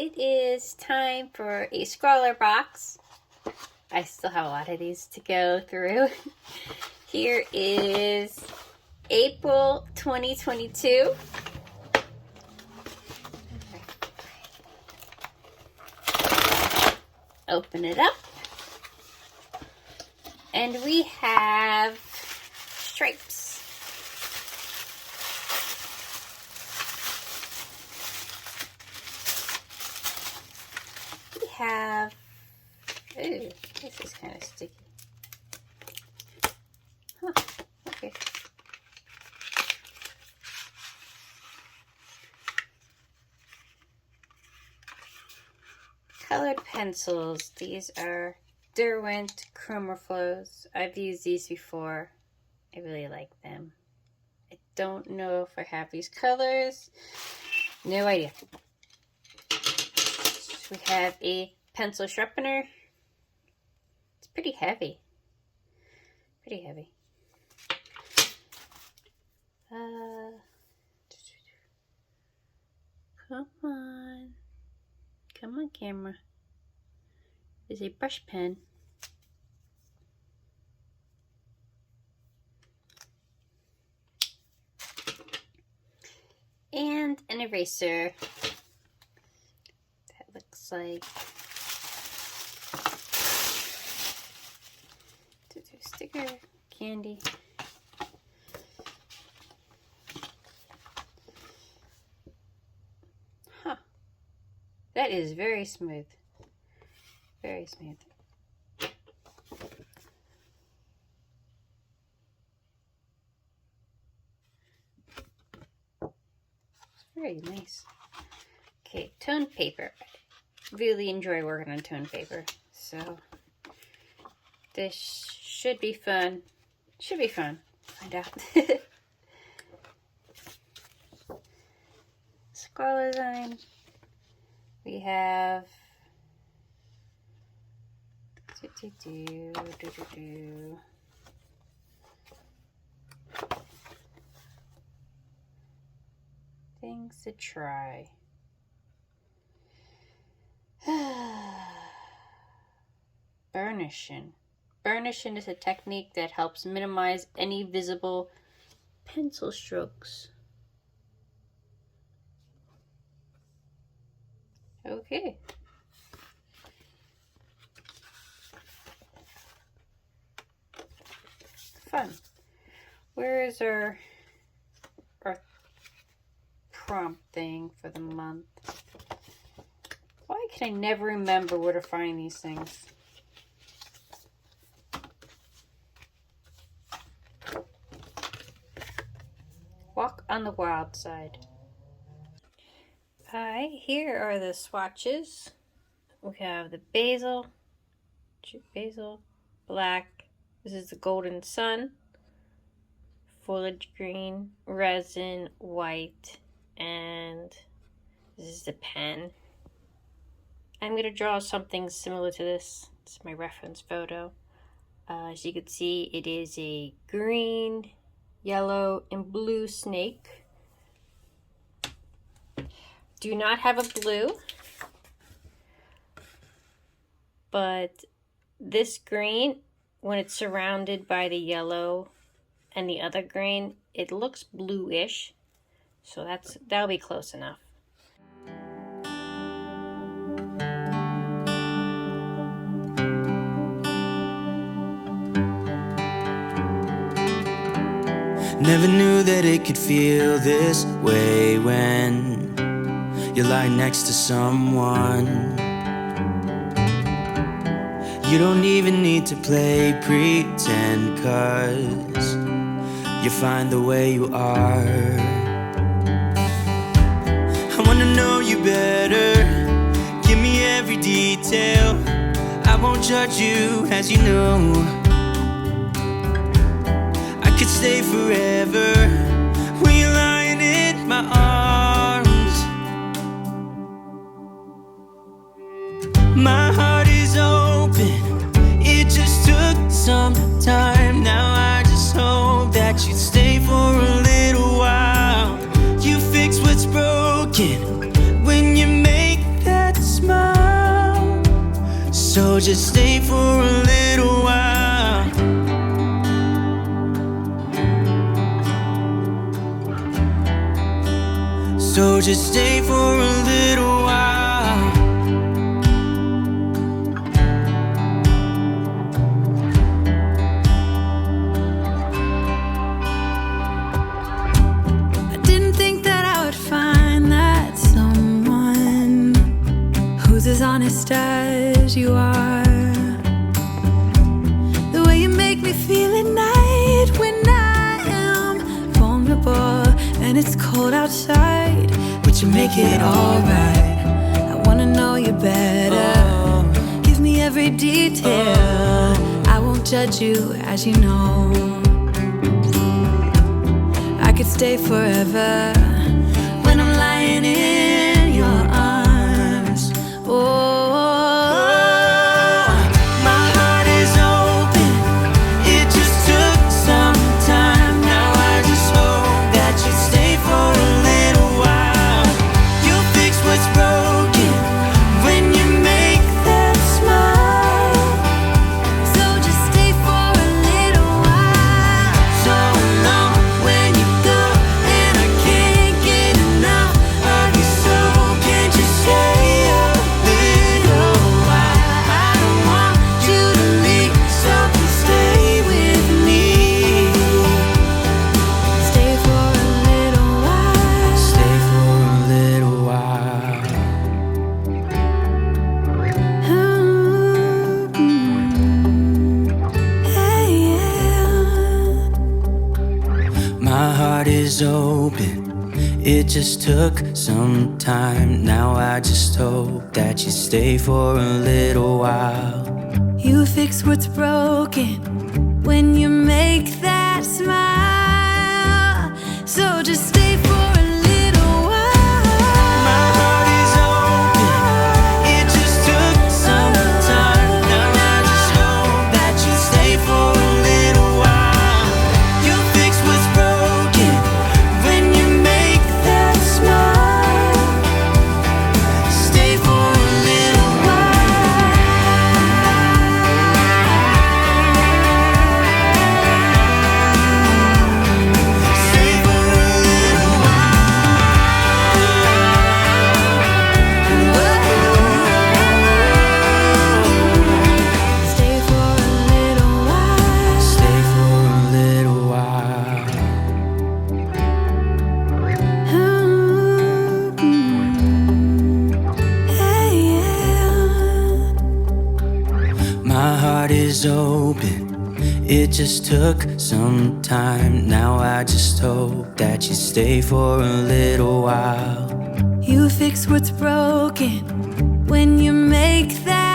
it is time for a Scrawlrbox. I still have a lot of these to go through. Here is April 2022. Open it up. And we have stripes. We have, ooh, this is kind of sticky. Huh, okay. Colored pencils. These are Derwent Chromaflows. I've used these before. I really like them. I don't know if I have these colors. No idea. We have a pencil sharpener. It's pretty heavy. Pretty heavy. Come on. Come on, camera. Is a brush pen. And an eraser. That looks like sticker, candy. Huh. That is very smooth. Very smooth. Very nice. Okay, tone paper. I really enjoy working on tone paper, so this should be fun. Should be fun. Find out. Scroll design. We have things to try. Burnishing. Burnishing is a technique that helps minimize any visible pencil strokes. Okay. Fun. Where is our prompt thing for the month? Why can I never remember where to find these things? Walk on the wild side. Hi, here are the swatches. We have the basil, black. This is the golden sun, foliage green, resin, white, and this is the pen. I'm going to draw something similar to this. It's my reference photo. As you can see, it is a green, yellow, and blue snake. Do not have a blue, but this green, when it's surrounded by the yellow and the other green, it looks bluish, so that'll be close enough. Never knew that it could feel this way when you lie next to someone. You don't even need to play pretend, 'cause you find the way you are. I wanna know you better. Give me every detail. I won't judge you, as you know. I could stay forever when you're lying in my arms. My heart is open. It just took some time. Now I just hope that you'd stay for a little while. You fix what's broken when you make that So just stay for a little while. So just stay for a little while. I didn't think that I would find that someone who's as honest as you are. The way you make me feel at night when I am vulnerable and it's cold outside, but you make it alright. I wanna know you better. Give me every detail. I won't judge you, as you know. I could stay forever when I'm lying in your arms. Oh, my heart is open. It just took some time. Now I just hope that you stay for a little while. You'll fix what's broken when you make that smile. so just stay for a little while. So long when you go, and I can't get enough of you. So can't you stay a little while? I don't want you to leave, so please stay with me. Stay for a little while. Stay for a little while. Hey, yeah. My heart is open. It just took some time. Now I just hope that you stay for a little while. You fix what's broken when you make that smile. So just stay for a little while. My heart is open. It just took some time. Now I just hope that you stay for a little while. You'll fix what's broken when you make that smile. Stay for a little while. Stay for a little Stay for a little while. Stay for a little while. Hey, yeah. My heart is open. It just took some time. Now I just hope that you stay for a little while. You fix what's broken when you make that